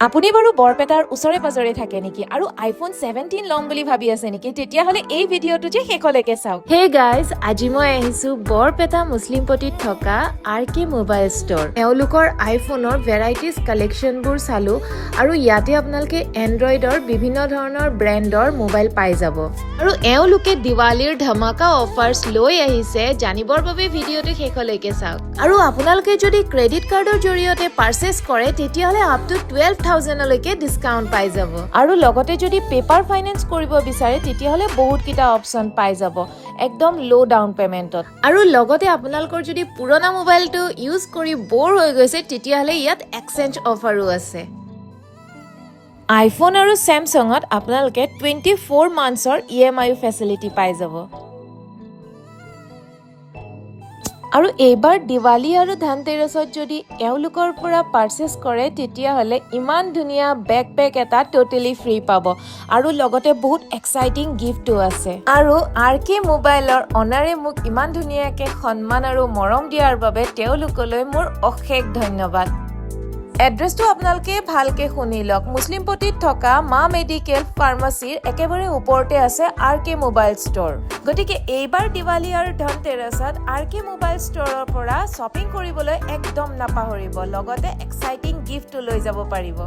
আপুনি বাৰু বৰপেটাৰ ওচৰে পাজৰে থাকে নেকি আৰু আইফোন 17 ল'ম বুলি ভাবি আছে নেকি তেতিয়াহলে এই ভিডিঅ'টো যে শেষলৈকে চাওক। হে গাইজ, আজি মই আহিছো বৰপেটা মুছলিমপট্টিত থকা RK মোবাইল ষ্ট'ৰ। এওঁলোকৰ আইফোনৰ ভেৰাইটিজ কালেকশ্যনবোৰ চালো আৰু ইয়াতে আপোনালোকে এণ্ড্ৰইডৰ বিভিন্ন ধৰণৰ ব্ৰেণ্ডৰ মোবাইল পাই যাব। আৰু এওঁলোকে দিৱালীৰ ধমাকা অফাৰ্ছ লৈ আহিছে, জানিবৰ বাবে ভিডিঅ'টো শেষলৈকে চাওক। আৰু আপোনালোকে যদি ক্ৰেডিট কাৰ্ডৰ জৰিয়তে পাৰচেজ কৰে তেতিয়াহলে আপ টু 12,000 লৈকে ডিসকাউন্ট পাই যাব। আৰু লগতে যদি পেপাৰ ফাইনেন্স কৰিব বিচাৰে তেতিয়াহলে বহুত কিটা অপচন পাই যাব একদম লো ডাউন পেমেন্টত। আৰু লগতে আপোনালোকৰ যদি পুৰণা মোবাইলটো ইউজ কৰি বৰ হৈ গৈছে তেতিয়াহলে ইয়াত এক্সচেঞ্জ অফাৰো আছে। আইফোন আৰু স্যামসাঙত আপোনালোকে 24 মান্থছৰ EMI ফেচিলিটি পাই যাব। আৰু এইবাৰ দিৱালী আৰু ধনতেৰছত যদি এওঁলোকৰ পৰা পাৰচেজ কৰে তেতিয়াহলে ইমান ধুনীয়া বেকপেক এটা টোটেলি ফ্ৰী পাব আৰু লগতে বহুত এক্সাইটিং গিফ্টও আছে। আৰু RK মোবাইলৰ অনাৰে মোক ইমান ধুনীয়াকে সন্মান আৰু মৰম দিয়াৰ বাবে তেওঁলোকলৈ মোৰ অশেষ ধন্যবাদ। এড্ৰেছটো আপোনালোকে ভালকে শুনি লওক। মুছলিমপট্টিত থকা মা মেডিকেল ফাৰ্মাচীৰ একেবাৰে ওপৰতে আছে RK মোবাইল ষ্ট'ৰ। গতিকে এইবাৰ দিৱালী আৰু ধনতেৰছত RK মোবাইল ষ্ট'ৰৰ পৰা শ্বপিং কৰিবলৈ একদম নাপাহৰিব, লগতে এক্সাইটিং গিফ্টও লৈ যাব পাৰিব।